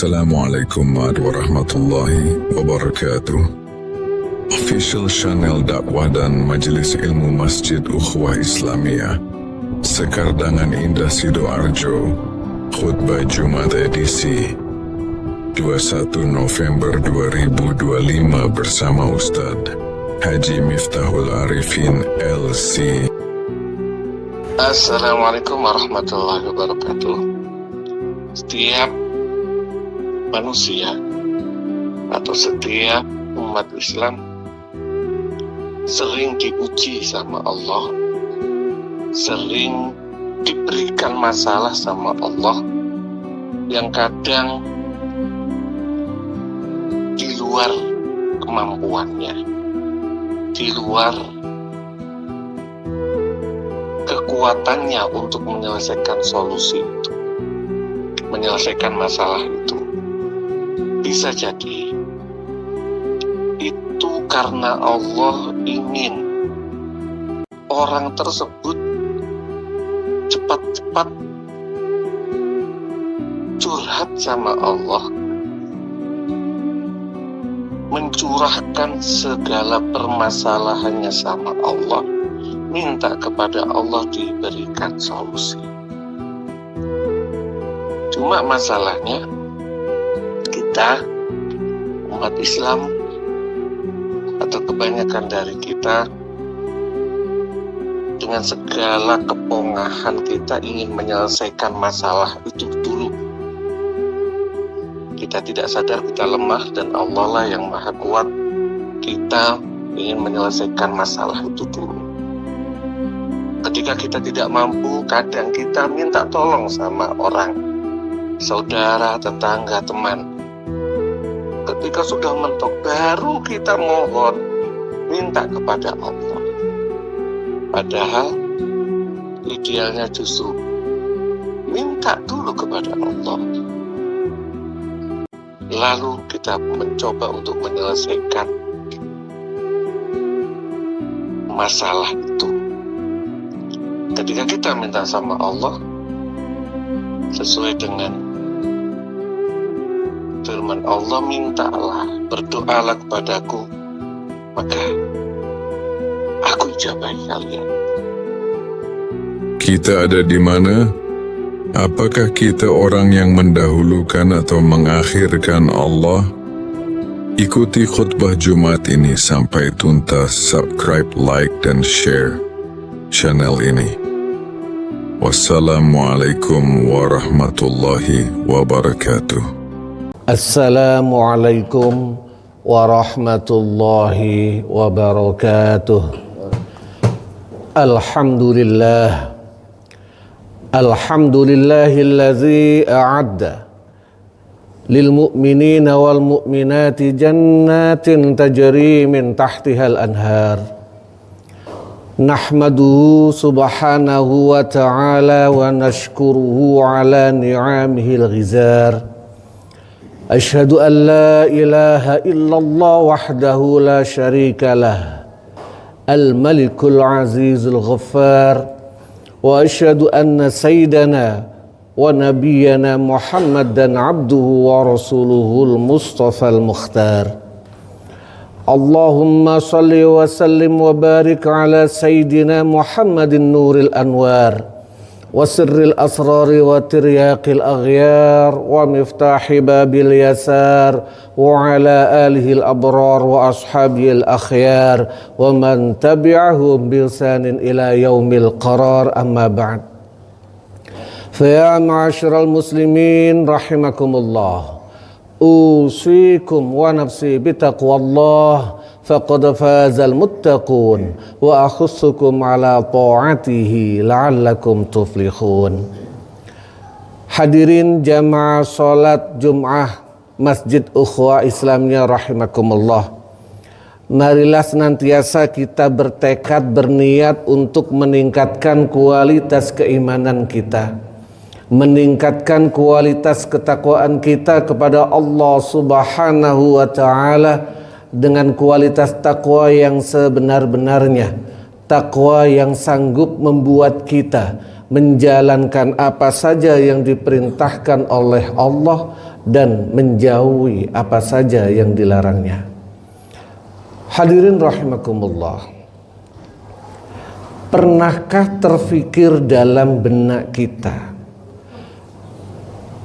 Assalamualaikum warahmatullahi wabarakatuh. Official channel dakwah dan Majelis Ilmu Masjid Ukhuwah Islamiyah Sekardangan Indah Sidoarjo, khutbah Jumat edisi 21 November 2025 bersama Ustadz Haji Miftahul Arifin LC. Assalamualaikum warahmatullahi wabarakatuh. Setiap manusia atau setiap umat Islam sering diuji sama Allah, sering diberikan masalah sama Allah yang kadang di luar kemampuannya, di luar kekuatannya untuk menyelesaikan solusi itu, menyelesaikan masalah itu. Bisa jadi itu karena Allah ingin orang tersebut cepat-cepat curhat sama Allah, mencurahkan segala permasalahannya sama Allah, minta kepada Allah diberikan solusi. Cuma masalahnya kita umat Islam atau kebanyakan dari kita dengan segala kepongahan kita ingin menyelesaikan masalah itu dulu. Kita tidak sadar kita lemah dan Allah lah yang maha kuat. Kita ingin menyelesaikan masalah itu dulu. Ketika kita tidak mampu, kadang kita minta tolong sama orang, saudara, tetangga, teman. Ketika sudah mentok, baru kita mohon, minta kepada Allah. Padahal idealnya justru minta dulu kepada Allah, lalu kita mencoba untuk menyelesaikan masalah itu. Ketika kita minta sama Allah sesuai dengan firman Allah, mintalah, berdoalah kepadaku, maka aku ijabahi kalian. Kita ada di mana? Apakah kita orang yang mendahulukan atau mengakhirkan Allah? Ikuti khutbah Jumat ini sampai tuntas, subscribe, like, dan share channel ini. Wassalamualaikum warahmatullahi wabarakatuh. Assalamualaikum warahmatullahi wabarakatuh. Alhamdulillah, alhamdulillahillazi a'adda lil mu'minina wal mu'minati jannatin tajri min tahtihal anhar. Nahmaduhu subhanahu wa ta'ala wa nashkuruhu ala ni'amihil ghizar. Asyhadu an la ilaha illallah wahdahu la syarika lah, al-malikul azizul ghaffar. Wa asyhadu anna sayyidana wa nabiyyana Muhammadan abduhu wa rasuluhul mustafal mukhtar. Allahumma salli wa sallim wa barik ala sayyidina Muhammadin nuril anwar wa sirril asrari wa tiryaqil aghyar wa miftahi babil yasar wa ala alihil abrar wa ashabihil akhyar wa man tabi'ahum bisanin ila yaumil qarar, amma ba'd. Fa ya ma'asyiral muslimin rahimakumullah, usikum wa nafsi bitaqwallah faqad fazal muttaqun wa akhussukum ala ta'atihi la'allakum tuflihun. Hadirin jamaah salat Jum'ah Masjid Ukhuwah Islamiyah rahimakumullah, marilah senantiasa kita bertekad, berniat untuk meningkatkan kualitas keimanan kita, meningkatkan kualitas ketakwaan kita kepada Allah Subhanahu wa ta'ala dengan kualitas takwa yang sebenar-benarnya, takwa yang sanggup membuat kita menjalankan apa saja yang diperintahkan oleh Allah dan menjauhi apa saja yang dilarangnya. Hadirin rahimakumullah, pernahkah terfikir dalam benak kita,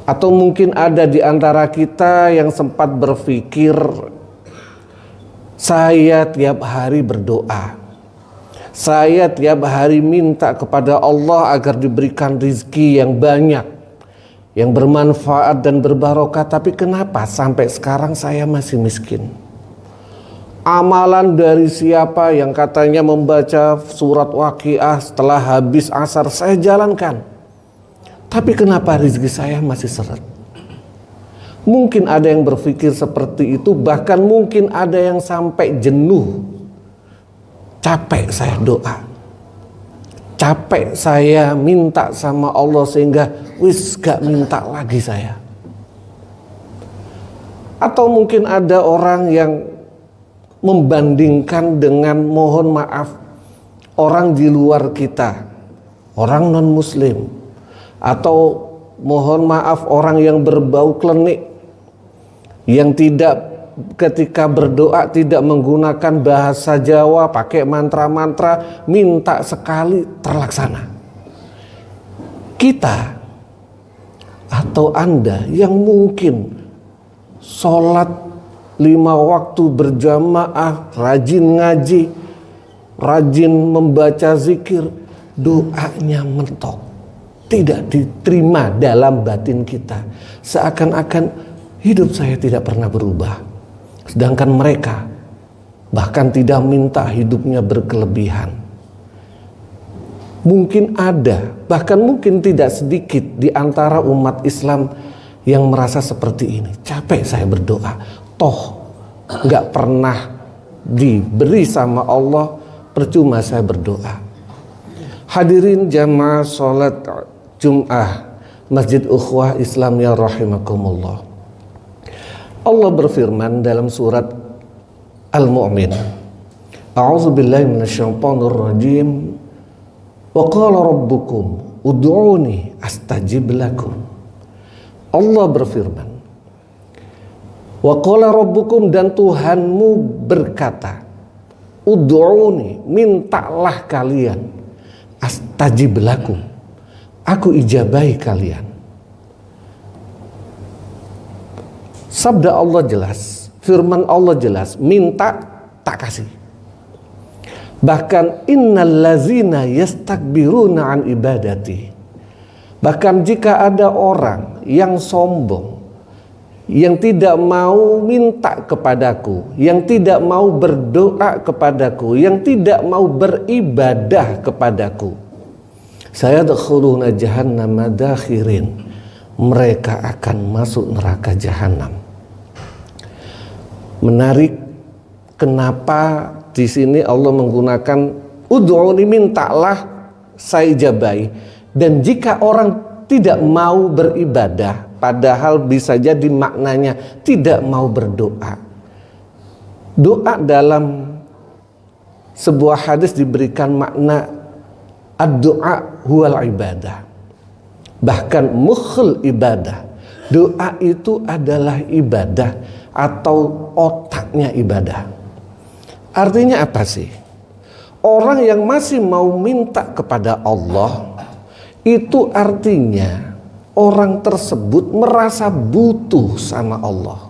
atau mungkin ada di antara kita yang sempat berpikir, saya tiap hari berdoa, saya tiap hari minta kepada Allah agar diberikan rizki yang banyak, yang bermanfaat dan berbarokah, tapi kenapa sampai sekarang saya masih miskin? Amalan dari siapa yang katanya membaca surat Waqiah setelah habis asar saya jalankan, tapi kenapa rizki saya masih seret? Mungkin ada yang berpikir seperti itu, bahkan mungkin ada yang sampai jenuh. Capek saya doa, capek saya minta sama Allah sehingga wis gak minta lagi saya. Atau mungkin ada orang yang membandingkan dengan, mohon maaf, orang di luar kita, orang non muslim, atau mohon maaf orang yang berbau klenik, yang tidak, ketika berdoa tidak menggunakan bahasa Jawa, pakai mantra-mantra, minta sekali terlaksana. Kita atau Anda yang mungkin sholat 5 waktu berjamaah, rajin ngaji, rajin membaca zikir, doanya mentok, tidak diterima dalam batin kita, seakan-akan hidup saya tidak pernah berubah. Sedangkan mereka bahkan tidak minta hidupnya berkelebihan. Mungkin ada, bahkan mungkin tidak sedikit di antara umat Islam yang merasa seperti ini. Capek saya berdoa, toh gak pernah diberi sama Allah, percuma saya berdoa. Hadirin jamaah sholat Jum'ah Masjid Ukhwah Islam ya rahimakumullah. Allah berfirman dalam surat Al-Mu'min, A'udzu billahi minasyaitonir rajim. Wa qala rabbukum ud'uni astajib lakum. Allah berfirman, wa qala rabbukum, dan Tuhanmu berkata, ud'uni, mintalah kalian, astajib lakum, aku ijabahi kalian. Sabda Allah jelas, firman Allah jelas, minta tak kasih. Bahkan innal ladzina yastakbiruna an ibadati. Bahkan jika ada orang yang sombong, yang tidak mau minta kepadaku, yang tidak mau berdoa kepadaku, yang tidak mau beribadah kepadaku, sayadkhuluna jahannama dakhirin, mereka akan masuk neraka jahanam. Menarik, kenapa di sini Allah menggunakan ud'uni, mintalah saya ijabai. Dan jika orang tidak mau beribadah, padahal bisa jadi maknanya tidak mau berdoa. Doa dalam sebuah hadis diberikan makna ad-du'a huwal ibadah. Bahkan mukhul ibadah, doa itu adalah ibadah atau otaknya ibadah. Artinya apa sih? Orang yang masih mau minta kepada Allah, itu artinya orang tersebut merasa butuh sama Allah.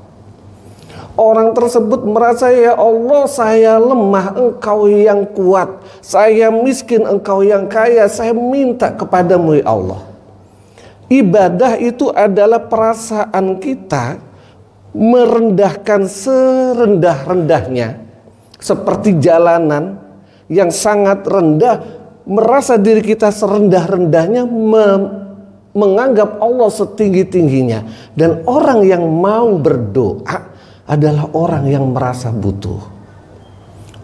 Orang tersebut merasa, ya Allah, saya lemah, Engkau yang kuat. Saya miskin, Engkau yang kaya. Saya minta kepadamu ya Allah. Ibadah itu adalah perasaan kita merendahkan serendah-rendahnya, seperti jalanan yang sangat rendah, merasa diri kita serendah-rendahnya, menganggap Allah setinggi-tingginya. Dan orang yang mau berdoa adalah orang yang merasa butuh,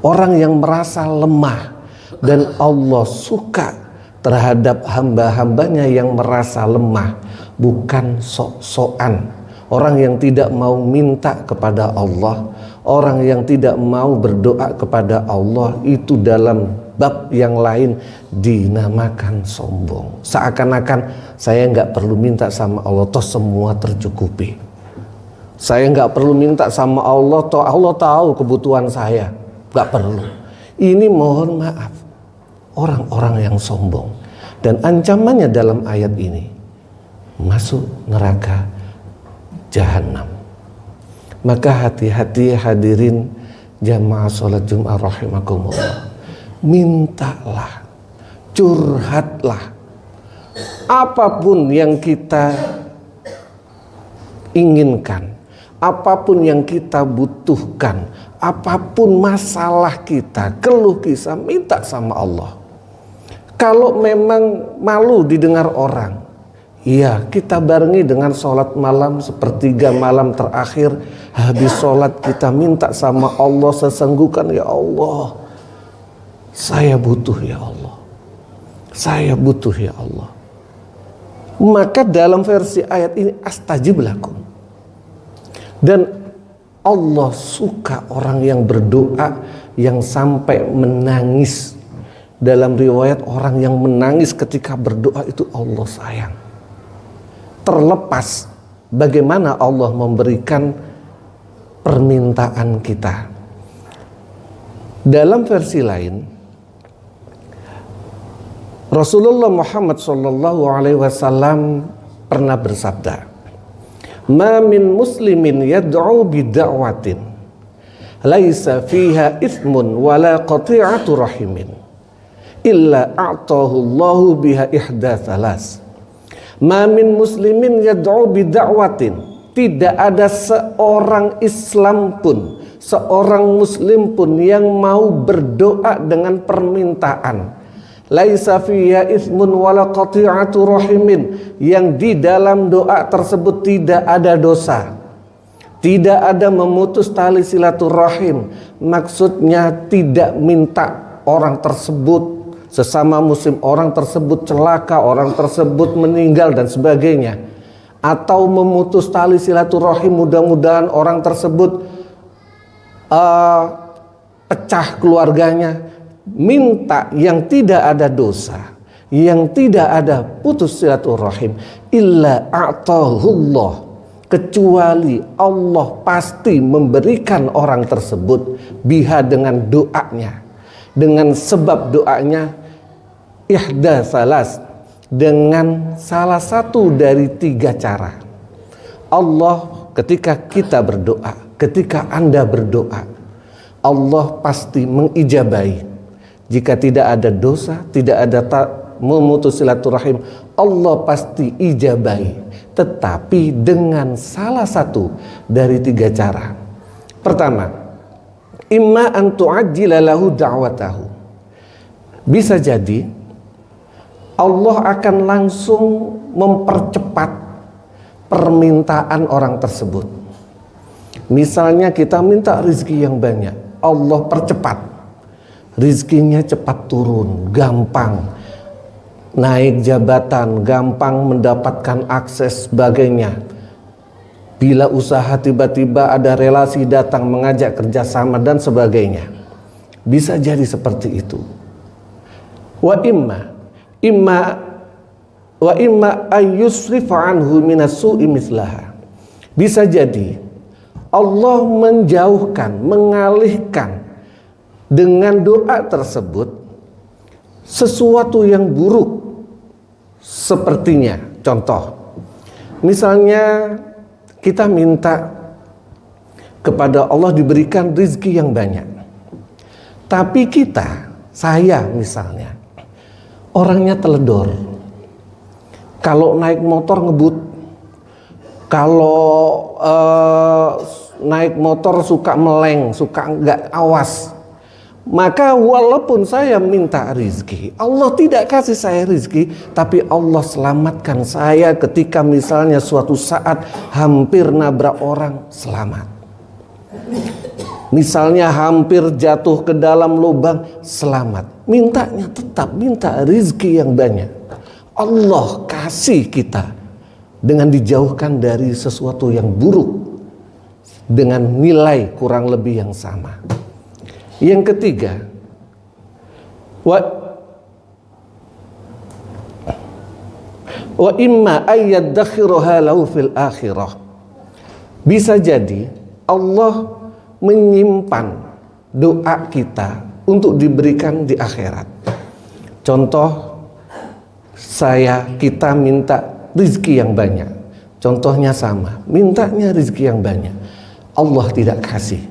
orang yang merasa lemah. Dan Allah suka terhadap hamba-hambanya yang merasa lemah, bukan sok-sokan. Orang yang tidak mau minta kepada Allah, orang yang tidak mau berdoa kepada Allah, itu dalam bab yang lain dinamakan sombong. Seakan-akan saya nggak perlu minta sama Allah, toh semua tercukupi. Saya nggak perlu minta sama Allah, toh Allah tahu kebutuhan saya. Nggak perlu. Ini mohon maaf, orang-orang yang sombong. Dan ancamannya dalam ayat ini, masuk neraka jahanam. Maka hati-hati hadirin jamaah sholat Jumat rahimakumullah. Mintalah, curhatlah. Apapun yang kita inginkan, apapun yang kita butuhkan, apapun masalah kita, keluh kisah, minta sama Allah. Kalau memang malu didengar orang, iya, kita barengi dengan sholat malam, sepertiga malam terakhir. Habis sholat kita minta sama Allah sesenggukan, ya Allah, saya butuh ya Allah, saya butuh ya Allah. Maka dalam versi ayat ini, astajib lakum. Dan Allah suka orang yang berdoa yang sampai menangis. Dalam riwayat, orang yang menangis ketika berdoa itu Allah sayang. Terlepas bagaimana Allah memberikan permintaan kita. Dalam versi lain, Rasulullah Muhammad SAW pernah bersabda, "Ma min muslimin yad'u bid'awatin laisa fiha ithmun wala qati'atu rahimin illa a'tahu Allahu biha ihda thalas." Ma min muslimin yad'u bid'awatin, tidak ada seorang Islam pun, seorang muslim pun yang mau berdoa dengan permintaan laisa fiha ithmun wala qati'atu rahimin, yang di dalam doa tersebut tidak ada dosa, tidak ada memutus tali silaturahim. Maksudnya tidak minta orang tersebut, sesama muslim, orang tersebut celaka, orang tersebut meninggal dan sebagainya, atau memutus tali silaturahim, mudah-mudahan orang tersebut pecah keluarganya. Minta yang tidak ada dosa, yang tidak ada putus silaturahim. Illa a'tahullah, kecuali Allah pasti memberikan orang tersebut biha, dengan doanya, dengan sebab doanya, ihda salas, dengan salah satu dari 3 cara. Allah ketika kita berdoa, ketika Anda berdoa, Allah pasti mengijabahi. Jika tidak ada dosa, tidak ada memutus silaturahim, Allah pasti ijabahi. Tetapi dengan salah satu dari 3 cara. Pertama, imma an tu'ajjila lahu da'watahu. Bisa jadi Allah akan langsung mempercepat permintaan orang tersebut. Misalnya kita minta rezeki yang banyak, Allah percepat. Rizkinya cepat turun, gampang naik jabatan, gampang mendapatkan akses sebagainya. Bila usaha tiba-tiba ada relasi datang mengajak kerjasama dan sebagainya. Bisa jadi seperti itu. Wa imma ayyusrifa anhu minasu'i mislaha. Bisa jadi Allah menjauhkan, mengalihkan dengan doa tersebut sesuatu yang buruk sepertinya. Contoh, misalnya kita minta kepada Allah diberikan rezeki yang banyak, tapi saya misalnya orangnya teledor. Kalau naik motor ngebut, kalau naik motor suka meleng, suka nggak awas. Maka walaupun saya minta rizki, Allah tidak kasih saya rizki, tapi Allah selamatkan saya ketika misalnya suatu saat hampir nabrak orang, selamat. Misalnya hampir jatuh ke dalam lubang, selamat. Mintanya tetap minta rizki yang banyak. Allah kasih kita dengan dijauhkan dari sesuatu yang buruk dengan nilai kurang lebih yang sama. Yang ketiga, wa imma ayyadakhiruha lahu fil akhirah. Bisa jadi Allah menyimpan doa kita untuk diberikan di akhirat. Contoh, kita minta rizki yang banyak. Contohnya sama, mintanya rizki yang banyak. Allah tidak kasih.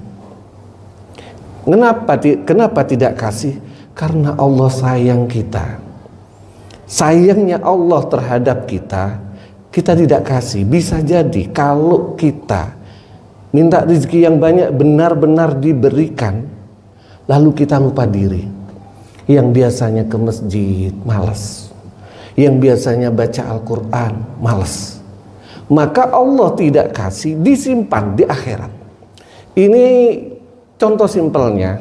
Kenapa tidak kasih? Karena Allah sayang kita. Sayangnya Allah terhadap kita, kita tidak kasih. Bisa jadi kalau kita minta rizki yang banyak benar-benar diberikan, lalu kita lupa diri. Yang biasanya ke masjid, malas. Yang biasanya baca Al-Quran, malas. Maka Allah tidak kasih, disimpan di akhirat. Ini contoh simpelnya.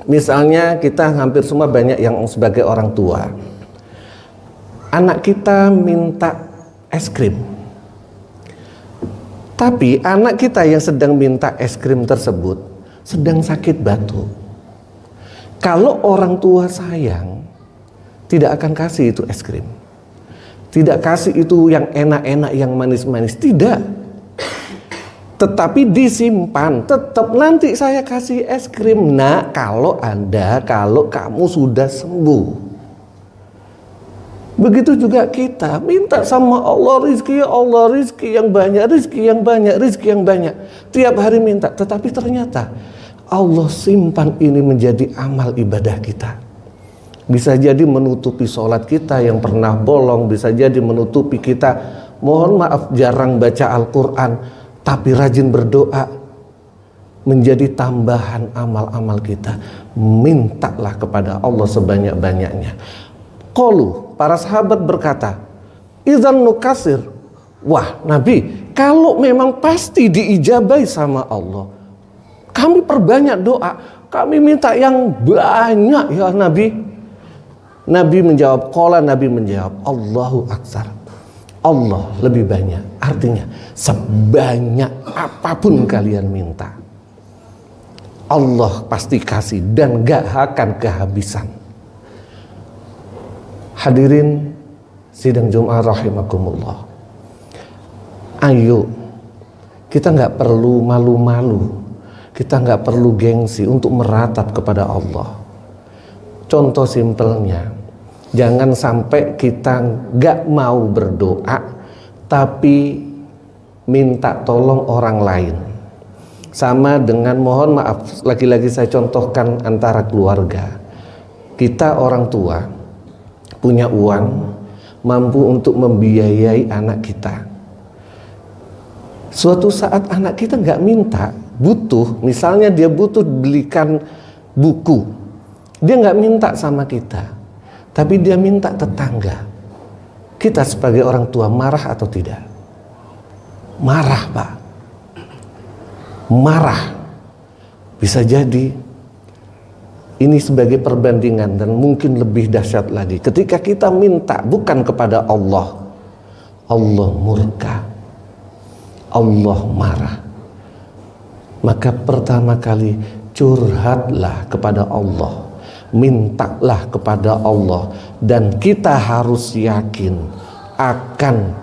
Misalnya kita hampir semua banyak yang sebagai orang tua. Anak kita minta es krim. Tapi anak kita yang sedang minta es krim tersebut sedang sakit batuk. Kalau orang tua sayang, tidak akan kasih itu es krim. Tidak kasih itu yang enak-enak, yang manis-manis. Tidak. Tetapi disimpan. Tetap nanti saya kasih es krim, nak, kalau kamu sudah sembuh. Begitu juga kita minta sama Allah rizki yang banyak, rizki yang banyak. Tiap hari minta. Tetapi ternyata Allah simpan ini menjadi amal ibadah kita. Bisa jadi menutupi sholat kita yang pernah bolong. Bisa jadi menutupi kita, mohon maaf, jarang baca Al-Quran tapi rajin berdoa. Menjadi tambahan amal-amal kita. Mintalah kepada Allah sebanyak-banyaknya. Qalu, para sahabat berkata, idzan nukasir. Wah Nabi, kalau memang pasti diijabai sama Allah, kami perbanyak doa. Kami minta yang banyak ya Nabi. Nabi menjawab, Nabi menjawab, Allahu aksar. Allah lebih banyak. Artinya sebanyak apapun kalian minta, Allah pasti kasih dan gak akan kehabisan. Hadirin sidang Jumat rahimakumullah. Ayo, kita gak perlu malu-malu. Kita gak perlu gengsi untuk meratap kepada Allah. Contoh simpelnya, jangan sampai kita gak mau berdoa tapi minta tolong orang lain. Sama dengan, mohon maaf, lagi-lagi saya contohkan antara keluarga. Kita orang tua punya uang, mampu untuk membiayai anak kita. Suatu saat anak kita gak minta, butuh, misalnya dia butuh belikan buku. Dia nggak minta sama kita, tapi dia minta tetangga. Kita sebagai orang tua marah atau tidak? Marah, Pak. Marah. Bisa jadi ini sebagai perbandingan dan mungkin lebih dahsyat lagi. Ketika kita minta bukan kepada Allah, Allah murka, Allah marah. Maka pertama kali curhatlah kepada Allah. Mintalah kepada Allah, dan kita harus yakin akan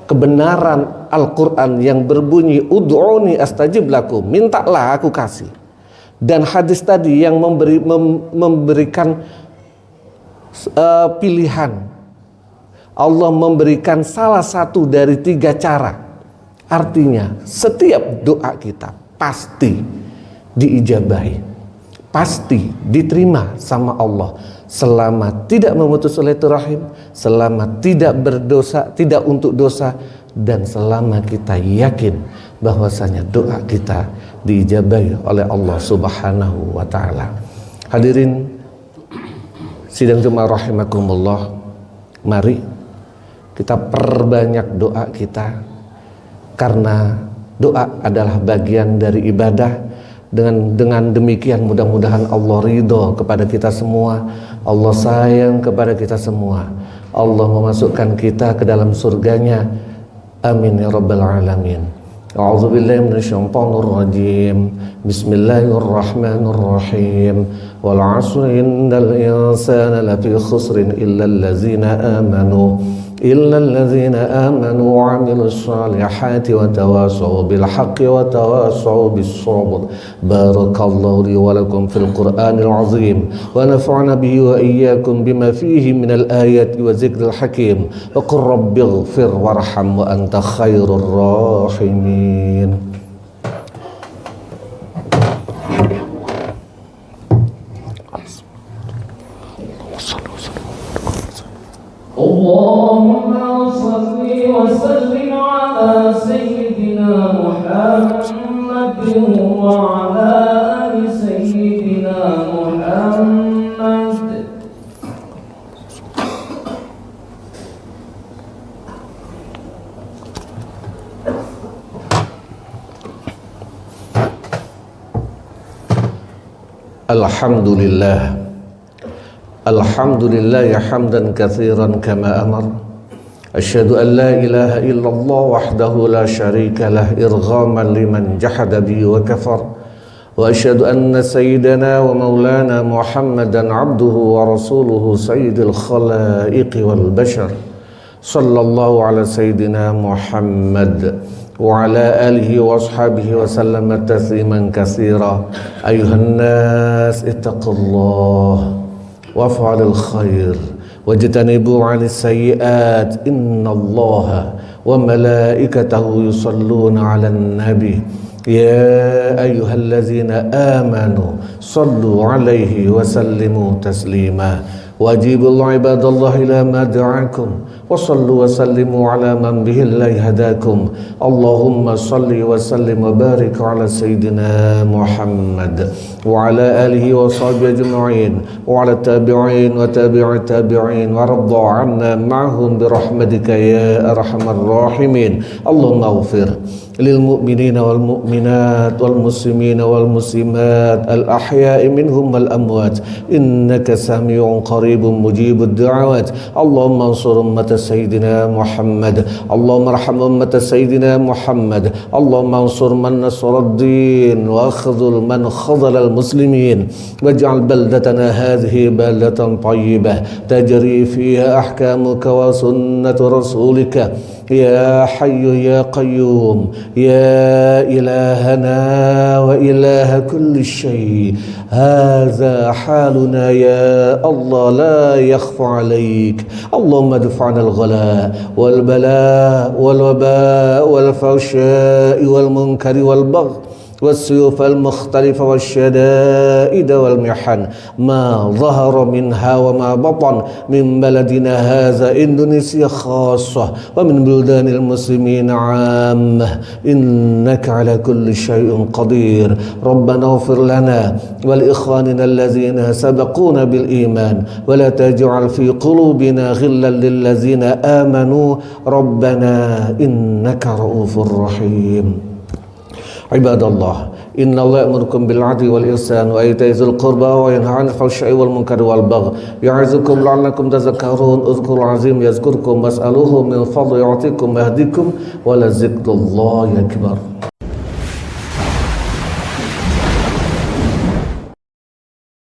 kebenaran Al-Quran yang berbunyi ud'uni astajib lakum, mintalah aku kasih. Dan hadis tadi yang memberikan pilihan, Allah memberikan salah satu dari 3 cara. Artinya setiap doa kita pasti diijabahi, pasti diterima sama Allah selama tidak memutus silaturahim, selama tidak berdosa, tidak untuk dosa, dan selama kita yakin bahwasanya doa kita diijabahi oleh Allah Subhanahu wa taala. Hadirin sidang Jumat rahimakumullah, mari kita perbanyak doa kita, karena doa adalah bagian dari ibadah. Dengan demikian mudah-mudahan Allah ridho kepada kita semua, Allah sayang kepada kita semua, Allah memasukkan kita ke dalam surganya. Amin ya rabbal alamin. A'udzubillahi minasyaitonir rajim. Bismillahirrahmanirrahim. Wal 'asri innal insana lafi khusrin illa allazina amanu إلا الذين آمنوا وعملوا الصالحات وتواصوا بالحق وتواصوا بالصبر. بارك الله لي ولكم في القرآن العظيم ونفعنا به وإياكم بما فيه من الآيات وذكر الحكيم. وقل رب اغفر وارحم وأنت خير الراحمين. اللهم صل وسلم على سيدنا محمد وعلى آل سيدنا محمد. الحمد لله الحمد لله حمدا كثيرا كما أمر. أشهد أن لا إله إلا الله وحده لا شريك له إرغاما لمن جحد به وكفر. وأشهد أن سيدنا ومولانا محمدا عبده ورسوله سيد الخلائق والبشر. صلى الله على سيدنا محمد وعلى آله وأصحابه وسلم تسليما كثيرا. أيها الناس اتقوا الله وافعلوا الخير واجتنبوا عن السيئات. إن الله وملائكته يصلون على النبي يا أيها الذين آمنوا صلوا عليه وسلموا تسليما. وأجيبوا الله عباد الله إلى ما دعاكم وصلوا وسلموا على من به الله هداكم. اللهم صل وسلم وبارك على سيدنا محمد وعلى آله وصحبه أجمعين وعلى التابعين وتابع التابعين وارض عنا معهم برحمتك يا أرحم الراحمين. اللهم اغفر للمؤمنين والمؤمنات والمسلمين والمسلمات الأحياء منهم والأموات إنك سميع قريب مجيب الدعوات. اللهم انصر أمة سيدنا محمد. اللهم ارحم أمة سيدنا محمد. اللهم انصر من نصر الدين واخذل من خذل المسلمين. واجعل بلدتنا هذه بلدة طيبة تجري فيها أحكامك وسنة رسولك يا حي يا قيوم يا إلهنا وإله كل شيء. هذا حالنا يا الله لا يخفى عليك. اللهم ادفع عنا الغلاء والبلاء والوباء والفحشاء والمنكر والبغي والسيوف المختلفة والشدائد والمحن ما ظهر منها وما بطن من بلدنا هذا إندونيسيا خاصة ومن بلدان المسلمين عامة. إنك على كل شيء قدير. ربنا اغفر لنا ولإخواننا الذين سبقونا بالإيمان ولا تجعل في قلوبنا غلا للذين آمنوا ربنا إنك رؤوف رحيم. عباد الله إن الله يأمركم بالعدل والإحسان وإيتاء ذي القربى وينهى عن الفحشاء والمنكر والبغي يعظكم لعلكم تذكرون. اذكروا العظيم يذكركم واسألوه من فضله يعطيكم ويهديكم ولذكر الله أكبر.